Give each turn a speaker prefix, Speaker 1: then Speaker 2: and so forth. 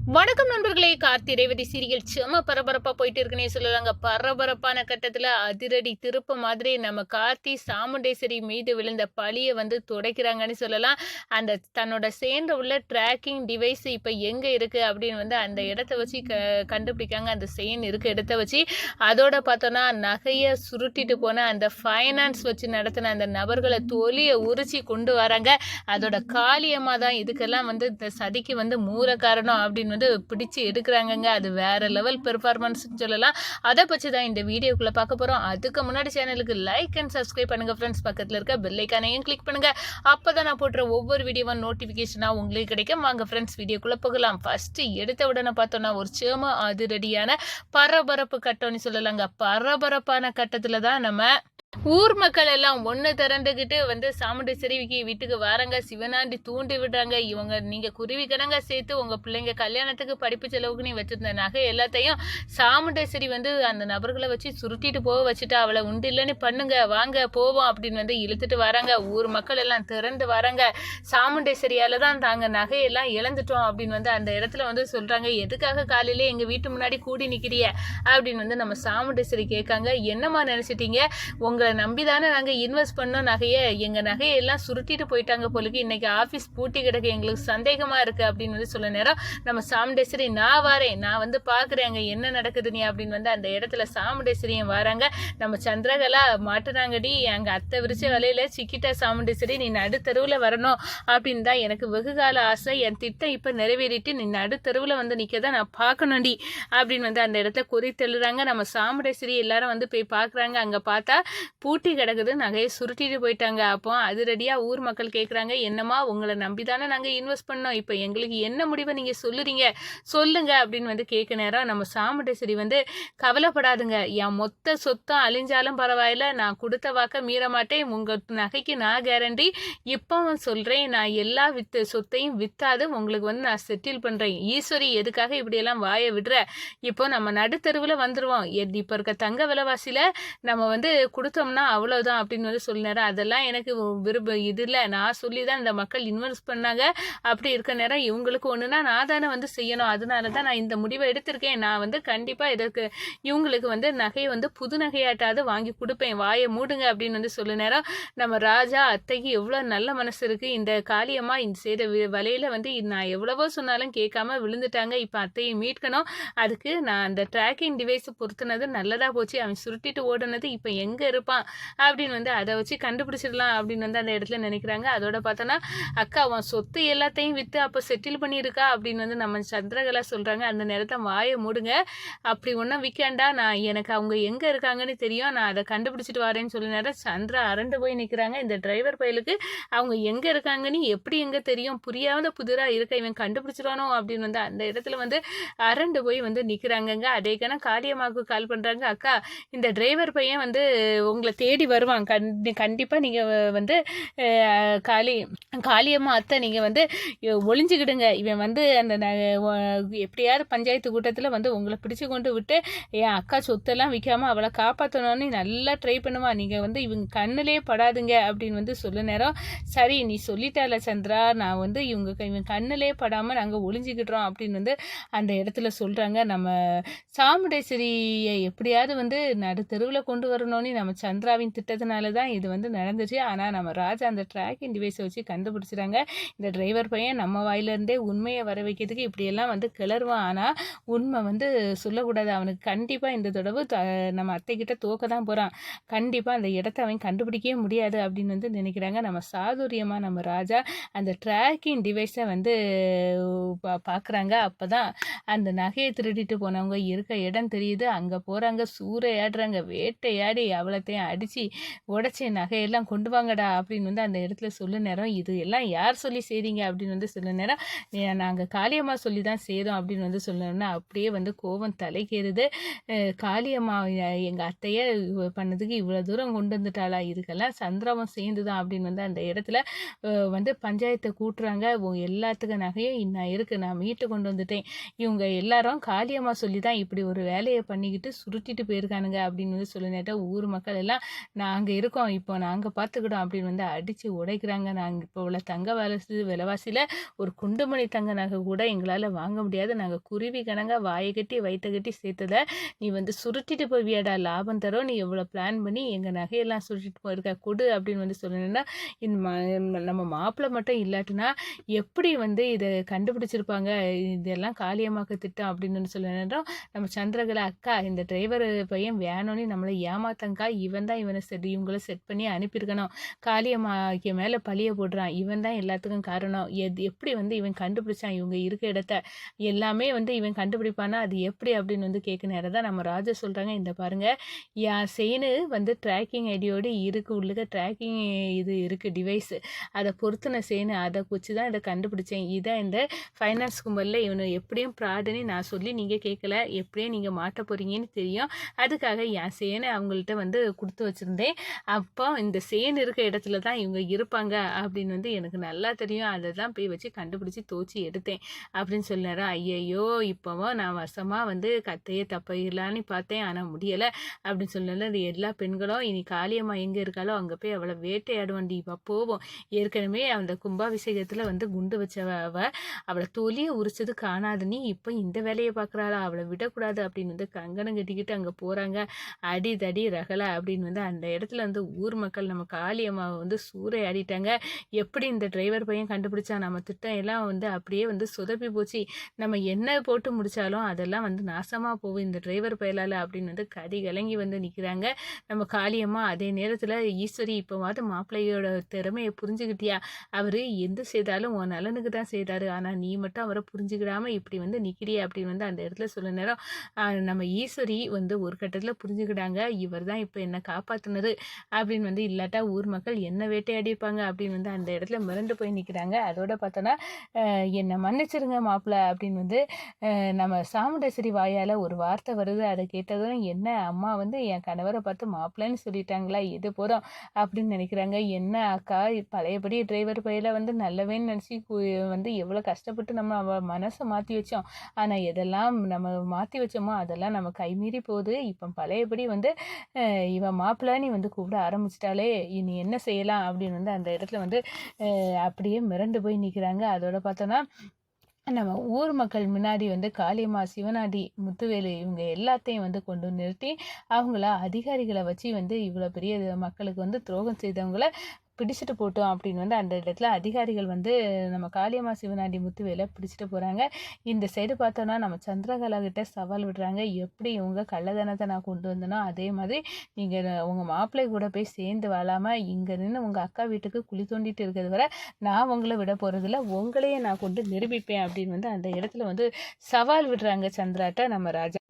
Speaker 1: வணக்கம் நண்பர்களே. கார்த்தி ரேவதி சீரியல் செம பரபரப்பா போயிட்டு இருக்குன்னே சொல்லலாங்க. பரபரப்பான கட்டத்துல அதிரடி திருப்ப மாதிரி நம்ம கார்த்தி சாமுண்டேஸ்வரி மீது விழுந்த பழிய துடைக்கிறாங்கன்னு சொல்லலாம். அந்த தன்னோட சேர்ந்த உள்ள ட்ராக்கிங் டிவைஸ் இப்ப எங்க இருக்கு அப்படின்னு அந்த இடத்த வச்சு கண்டுபிடிக்காங்க. அந்த செயின் இருக்க இடத்த வச்சு அதோட பார்த்தோன்னா நகையை சுருட்டிட்டு போன அந்த ஃபைனான்ஸ் வச்சு நடத்தின அந்த நபர்களை தொலியை உரிச்சி கொண்டு வராங்க. அதோட காளியம்மா தான் இதுக்கெல்லாம் இந்த சதிக்கு மூல காரணம் அப்படின்னு பிடிச்சு எடுக்கிறாங்கங்க. அது வேற லெவல் பெர்ஃபார்மன்ஸ் சொல்லலாம். அதை பற்றி தான் இந்த வீடியோக்குள்ள பார்க்க போறோம். அதுக்கு முன்னாடி சேனலுக்கு லைக் அண்ட் சப்ஸ்கிரைப் பண்ணுங்க ஃப்ரெண்ட்ஸ். பக்கத்தில் இருக்க பெல் ஐக்கானையும் கிளிக் பண்ணுங்க. அப்பதான் நான் போடுற ஒவ்வொரு வீடியோவும் நோட்டிபிகேஷனா உங்களுக்கு கிடைக்கும். வாங்க ஃப்ரெண்ட்ஸ் வீடியோக்குள்ள போகலாம். ஃபர்ஸ்ட் எடுத்த உடனே பார்த்தோம்னா ஒரு சேம அதிரடியான பரபரப்பு கட்டம்னு சொல்லலாங்க. பரபரப்பான கட்டத்துல தான் நம்ம ஊர் மக்கள் எல்லாம் ஒன்று திரண்டுக்கிட்டு சாமுண்டேஸ்வரிக்கு வீட்டுக்கு வராங்க. சிவனாண்டி தூண்டி விடுறாங்க. நீங்க குருவி கணங்க சேர்த்து உங்க பிள்ளைங்க கல்யாணத்துக்கு படிப்பு செலவுக்கு நீ வச்சிருந்த நகை எல்லாத்தையும் சாமுண்டேஸ்வரி அந்த நபர்களை வச்சு சுருட்டிட்டு போக வச்சுட்டா. அவளை உண்டு இல்லைன்னு பண்ணுங்க, வாங்க போவோம் அப்படின்னு இழுத்துட்டு வராங்க. ஊர் மக்கள் எல்லாம் திரண்டு வராங்க. சாமுண்டேஸ்வரியால தான் தாங்க நகையெல்லாம் இழந்துட்டோம் அப்படின்னு அந்த இடத்துல சொல்றாங்க. எதுக்காக காலையிலே எங்க வீட்டு முன்னாடி கூடி நிக்கிறிய அப்படின்னு நம்ம சாமுண்டேஸ்வரி கேட்காங்க. என்னம்மா நினைச்சிட்டீங்க? உங்களை நம்பிதானே நாங்கள் இன்வெஸ்ட் பண்ணோம் நகையை. எங்கள் நகையெல்லாம் சுருட்டிட்டு போயிட்டாங்க போலுக்கு. இன்னைக்கு ஆஃபீஸ் பூட்டி கிடக்கு, எங்களுக்கு சந்தேகமாக இருக்குது அப்படின்னு சொல்ல நேரம் நம்ம சாமுண்டேஸ்வரி நான் வரேன், நான் பார்க்குறேன் அங்கே என்ன நடக்குது நீ அப்படின்னு அந்த இடத்துல சாமுண்டேஸ்வரியும் வராங்க. நம்ம சந்திரகலா மாட்டுனாங்கடி, எங்கள் அத்தை விரிச்ச வலையில் சிக்கிட்ட சாமுண்டேஸ்வரி, நீ நடுத்தருவில் வரணும் அப்படின்னு தான் எனக்கு வெகுகால ஆசை. என் திட்டம் இப்போ நிறைவேறிட்டு நீ நடுத்தருவில் நிற்கதான் நான் பார்க்கணும்டி அப்படின்னு அந்த இடத்துல குறித்தெழுறாங்க. நம்ம சாமுண்டேஸ்வரி எல்லாரும் போய் பார்க்குறாங்க. அங்கே பார்த்தா பூட்டி கிடக்குது, நகையை சுருட்டிட்டு போயிட்டாங்க. அப்போ அதிரடியாக ஊர் மக்கள் கேட்குறாங்க, என்னம்மா உங்களை நம்பி தானே நாங்கள் இன்வெஸ்ட் பண்ணோம், இப்போ எங்களுக்கு என்ன முடிவை நீங்கள் சொல்லுறீங்க சொல்லுங்க அப்படின்னு கேட்க நேரம் நம்ம சாமுண்டேஸ்வரி கவலைப்படாதுங்க, என் மொத்த சொத்தம் அழிஞ்சாலும் பரவாயில்ல, நான் கொடுத்த வாக்க மீற மாட்டேன், உங்கள் நகைக்கு நான் கேரண்டி. இப்போ சொல்கிறேன், நான் எல்லா சொத்தையும் விற்றாது உங்களுக்கு நான் செட்டில் பண்ணுறேன். ஈஸ்வரி எதுக்காக இப்படியெல்லாம் வாயை விடுற? இப்போ நம்ம நடுத்தருவில் வந்துடுவோம். இப்போ இருக்க தங்க விலைவாசியில் நம்ம கொடுத்தோம்னா அவ்வளோதான் அப்படின்னு சொல்லினாரு. அதெல்லாம் எனக்கு இது இல்லை, நான் சொல்லி தான் இந்த மக்கள் இன்வெஸ்ட் பண்ணாங்க. அப்படி இருக்க நேரம் இவங்களுக்கு ஒன்றுனா நான் தானே செய்யணும். அதனால தான் நான் இந்த முடிவை எடுத்திருக்கேன். நான் கண்டிப்பாக இதற்கு இவங்களுக்கு நகையை புது நகையாட்டாவது வாங்கி கொடுப்பேன், வாயை மூடுங்க அப்படின்னு சொல்ல நேரம் நம்ம ராஜா அத்தைக்கு எவ்வளோ நல்ல மனசு இருக்குது. இந்த காளியம்மா இந்த செய்த வலையில் நான் எவ்வளவோ சொன்னாலும் கேட்காம விழுந்துட்டாங்க. இப்போ அத்தையை மீட்கணும். அதுக்கு நான் அந்த ட்ராக்கிங் டிவைஸை பொறுத்துனது நல்லதாக போச்சு. அவன் சுருட்டிட்டு ஓடுனது இப்போ எங்கே இருப்பான் அப்படின்னு அதை வச்சு கண்டுபிடிச்சிடலாம் அப்படின்னு அந்த இடத்துல நினைக்கிறாங்க. அதோட பார்த்தோன்னா அக்கா அவன் சொத்து எல்லாத்தையும் விற்று அப்போ செட்டில் பண்ணியிருக்கா அப்படின்னு நம்ம சந்திரகலா சொல்கிறாங்க. அந்த நேரத்தை வாயை மூடுங்க, அப்படி ஒன்றும் விற்காண்டா, நான் எனக்கு அவங்க எங்கே இருக்காங்கன்னு தெரியும், நான் அதை கண்டுபிடிச்சிட்டு வரேன்னு சொல்லி நேரம் சந்திரா அரண்டு போய் நிற்கிறாங்க. இந்த டிரைவர் பயலுக்கு அவங்க எங்கே இருக்காங்கன்னு எப்படி எங்கே தெரியும், புரியாத புதிராக இருக்க, இவன் கண்டுபிடிச்சிடானோ அப்படின்னு அந்த இடத்துல அரண்டு போய் நிற்கிறாங்கங்க. அதேக்கான காளியம்மாவுக்கு கால் பண்ணுறாங்க. அக்கா இந்த டிரைவர் பையன் உங்களை தேடி வருவான், கண்டிப்பாக நீங்கள் காளியம்மா அத்தை நீங்கள் ஒளிஞ்சுக்கிடுங்க. இவன் அந்த எப்படியாவது பஞ்சாயத்து கூட்டத்தில் உங்களை பிடிச்சு கொண்டு விட்டு என் அக்கா சொத்தெல்லாம் விற்காமல் அவளை காப்பாற்றணும்னு நல்லா ட்ரை பண்ணுவான். நீங்கள் இவங்க கண்ணிலே படாதுங்க அப்படின்னு சொல்ல நேரம், சரி நீ சொல்லிட்டால சந்திரா, நான் இவன் கண்ணிலே படாமல் நாங்கள் ஒளிஞ்சிக்கிடுறோம் அப்படின்னு அந்த இடத்துல சொல்கிறாங்க. நம்ம சாமுண்டேஸ்வரியை எப்படியாவது நடுத்தெருவில் கொண்டு வரணும்னு நம்ம சந்திராவின் திட்டத்தினால தான் இது நடந்துச்சு. ஆனால் நம்ம ராஜா அந்த ட்ராக்கிங் டிவைஸை வச்சு கண்டுபிடிச்சிட்டாங்க. இந்த டிரைவர் பையன் நம்ம வாயிலிருந்தே உண்மையை வர வைக்கிறதுக்கு இப்படியெல்லாம் கிளறுவான். ஆனால் உண்மை சொல்லக்கூடாது. அவனுக்கு கண்டிப்பாக இந்த தடவை நம்ம அத்தைக்கிட்ட தோக்க தான் போகிறான். கண்டிப்பாக அந்த இடத்த அவன் கண்டுபிடிக்கவே முடியாது அப்படின்னு நினைக்கிறாங்க. நம்ம சாதுரியமாக நம்ம ராஜா அந்த ட்ராக்கிங் டிவைஸை பார்க்குறாங்க. அப்போ தான் அந்த நகையை திருடிட்டு போனவங்க இருக்க இடம் தெரியுது. அங்கே போகிறாங்க, சூறையாடுறாங்க, வேட்டையாடி அவளத்தையும் அடித்து உடச்சி நகையெல்லாம் கொண்டு வாங்கடா அப்படின்னு அந்த இடத்துல சொல்ல நேரம், இது எல்லாம் யார் சொல்லி செய்றீங்க அப்படின்னு சொல்ல நேரம், நாங்கள் காளியம்மா சொல்லி தான் செய்தோம் அப்படின்னு சொல்லணும்னா அப்படியே கோபம் தலைக்கேறுது. காளியம்மா எங்கள் அத்தையை பண்ணதுக்கு இவ்வளோ தூரம் கொண்டு வந்துட்டாளா, இதுக்கெல்லாம் சந்திராவும் சேர்ந்து தான் அப்படின்னு அந்த இடத்துல பஞ்சாயத்தை கூட்டுறாங்க. எல்லாத்துக்கும் நகையும் இன்னும் இருக்குது, நான் மீட்டு கொண்டு வந்துட்டேன். இவங்க எல்லாரும் காளியம்மா சொல்லி தான் இப்படி ஒரு வேலையை பண்ணிக்கிட்டு சுருட்டிட்டு போயிருக்கானுங்க அப்படின்னு சொல்ல நேரம் ஊர் மக்கள் எல்லாம் நாங்கள் இருக்கோம், இப்போ நாங்கள் பார்த்துக்கிட்டோம் அப்படின்னு வந்து அடித்து உடைக்கிறாங்க. நாங்கள் இப்போ உள்ள தங்க விலைவாசியில் ஒரு குண்டுமணி தங்க நகை கூட எங்களால் வாங்க முடியாது. நாங்கள் குருவி கணங்க வாயை கட்டி வயிற்ற கட்டி சேர்த்ததை நீ வந்து சுருட்டிட்டு போவியாடா, லாபம் தரோம், நீ எவ்வளோ பிளான் பண்ணி எங்கள் நகையெல்லாம் சுருட்டிட்டு போயிருக்க கொடு அப்படின்னு வந்து சொல்லணுன்னா நம்ம மாப்பிள்ளை மட்டும் இல்லாட்டினா எப்படி வந்து இதை கண்டுபிடிச்சிருப்பாங்க, இதெல்லாம் காளியம்மாக்கு திட்டம் அப்படின்னு சொல்லணுன்றோம். நம்ம சந்திரகலா அக்கா இந்த டிரைவர் பையன் வேணும்னு நம்மளை ஏமாத்தங்கா, இவன் தான் இவனை இவங்கள செட் பண்ணி அனுப்பியிருக்கணும், காளியம்மாக்கு மேலே பழிய போடுறான், இவன் தான் எல்லாத்துக்கும் காரணம், எப்படி வந்து இவன் கண்டுபிடிச்சான் இவங்க இருக்க இடத்த, எல்லாமே வந்து இவன் கண்டுபிடிப்பானா அது எப்படி அப்படின்னு வந்து கேட்க நேரம் தான் நம்ம ராஜா சொல்கிறாங்க, இந்த பாருங்க என் செயினு வந்து ட்ராக்கிங் ஐடியோடு இருக்குது, உள்ளுக்க ட்ராக்கிங் இது இருக்குது டிவைஸு, அதை பொறுத்துன செயினு, அதை வச்சு தான் இதை கண்டுபிடிச்சேன், இதான் இந்த ஃபைனான்ஸ் கும்பலில் இவனு எப்படியும் ப்ராடுன்னு நான் சொல்லி நீங்கள் கேட்கல, எப்படியும் நீங்கள் மாட்ட போகிறீங்கன்னு தெரியும், அதுக்காக என் சேனை அவங்கள்ட்ட வந்து கொடுத்து வச்சுருந்தேன், அப்போ இந்த சேன் இருக்க இடத்துல தான் இவங்க இருப்பாங்க அப்படின்னு வந்து எனக்கு நல்லா தெரியும், அதை தான் போய் வச்சு கண்டுபிடிச்சி தோச்சி எடுத்தேன் அப்படின்னு சொன்னார். ஐயையோ இப்போவும் நான் வருஷமாக வந்து கத்தையே தப்பிடலான்னு பார்த்தேன், ஆனால் முடியலை அப்படின்னு சொன்னால எல்லா பெண்களும் இனி காளியம்மா எங்கே இருக்காளோ அங்கே போய் அவளை வேட்டையாடுவாண்டி, இப்போ போவோம், ஏற்கனவே அந்த கும்பாபிஷேகத்தில் வந்து குண்டு வச்சவ அவளை தொலியை உரிச்சது காணாது, நீ இப்போ இந்த வேலையை பார்க்குறாளா, அவளை விடக்கூடாது அப்படின்னு வந்து கங்கணம் கட்டிக்கிட்டு அங்கே போகிறாங்க. அடிதடி ரகலை அப்படின்னு வந்து அந்த இடத்துல வந்து ஊர் மக்கள் நம்ம காளியம்மாவை வந்து சூறையாடிட்டாங்க. எப்படி இந்த டிரைவர் பையன் கண்டுபிடிச்சா, நம்ம திட்டம் எல்லாம் வந்து அப்படியே வந்து சொதப்பி போச்சு, நம்ம என்ன போட்டு முடித்தாலும் அதெல்லாம் வந்து நாசமாக போகும் இந்த டிரைவர் பயலால் அப்படின்னு வந்து கதி கலங்கி வந்து நிற்கிறாங்க நம்ம காளியம்மா. அதே நேரத்தில் ஈஸ்வரி இப்போவாது மாப்பிள்ளையோட திறமையை புரிஞ்சுக்கிட்டியா, அவர் எந்த செய்தாலும் உன் நலனுக்கு தான் செய்தாரு, ஆனால் நீ மட்டும் அவரை புரிஞ்சுக்கிடாமல் இப்படி வந்து நிற்கிறிய அப்படின்னு வந்து அந்த இடத்துல சொல்ல நேரம் நம்ம ஈஸ்வரி வந்து ஒரு கட்டத்தில் புரிஞ்சுக்கிட்டாங்க, இவர் தான் இப்போ என்னை காப்பாற்றினது அப்படின்னு வந்து, இல்லாட்டா ஊர் மக்கள் என்ன வேட்டையாடிப்பாங்க அப்படின்னு வந்து அந்த இடத்துல மிரண்டு போய் நிற்கிறாங்க. அதோட பார்த்தோன்னா என்னை மன்னிச்சிருங்க மாப்பிள்ளை அப்படின்னு வந்து நம்ம சாமுண்டேஸ்வரி வாயால் ஒரு வார்த்தை வருது, அதை கேட்டதும் என்ன அம்மா வந்து என் கணவரை பார்த்து மாப்பிள்ளைன்னு சொல்லிட்டாங்களா, எது போதும் அப்படின்னு நினைக்கிறாங்க. என்ன அக்கா பழையபடி டிரைவர் பையில வந்து நல்லவேன்னு நினச்சி வந்து எவ்வளோ கஷ்டப்பட்டு நம்ம அவள் மனசை மாற்றி வச்சோம், ஆனால் எதெல்லாம் நம்ம மாற்றி வச்சோமோ அதெல்லாம் நம்ம கைமீறி போகுது, இப்போ பழையபடி வந்து இவன் மாப்பிள்ளைன்னு வந்து கூப்பிட ஆரம்பிச்சிட்டாலே இனி என்ன செய்யலாம் அப்படின்னு வந்து அந்த இடத்துல வந்து அப்படியே மிரண்டு போய் நிற்கிறாங்க. அதோட பார்த்தோன்னா நம்ம ஊர் மக்கள் முன்னாடி வந்து காளியம்மா, சிவனாடி, முத்துவேலு இவங்க எல்லாத்தையும் வந்து கொண்டு நிறுத்தி அவங்கள அதிகாரிகளை வச்சு வந்து இவ்வளோ பெரிய மக்களுக்கு வந்து துரோகம் செய்தவங்கள பிடிச்சிட்டு போட்டோம் அப்படின்னு வந்து அந்த இடத்துல அதிகாரிகள் வந்து நம்ம காளியம்மா, சிவனாண்டி, முத்துவேலை பிடிச்சிட்டு போகிறாங்க. இந்த சைடு பார்த்தோன்னா நம்ம சந்திரகலா கிட்ட சவால் விடுறாங்க, எப்படி இவங்க கள்ளதனத்தை நான் கொண்டு வந்தனோ அதே மாதிரி நீங்கள் உங்கள் மாப்பிள்ளை கூட போய் சேர்ந்து வாழாமல் இங்கே நின்று உங்கள் அக்கா வீட்டுக்கு குழி தோண்டிட்டு இருக்கிறது வரை நான் உங்களை விட போகிறதில்ல, உங்களையே நான் கொண்டு நிரூபிப்பேன் அப்படின்னு வந்து அந்த இடத்துல வந்து சவால் விடுறாங்க சந்திராட்ட நம்ம ராஜா.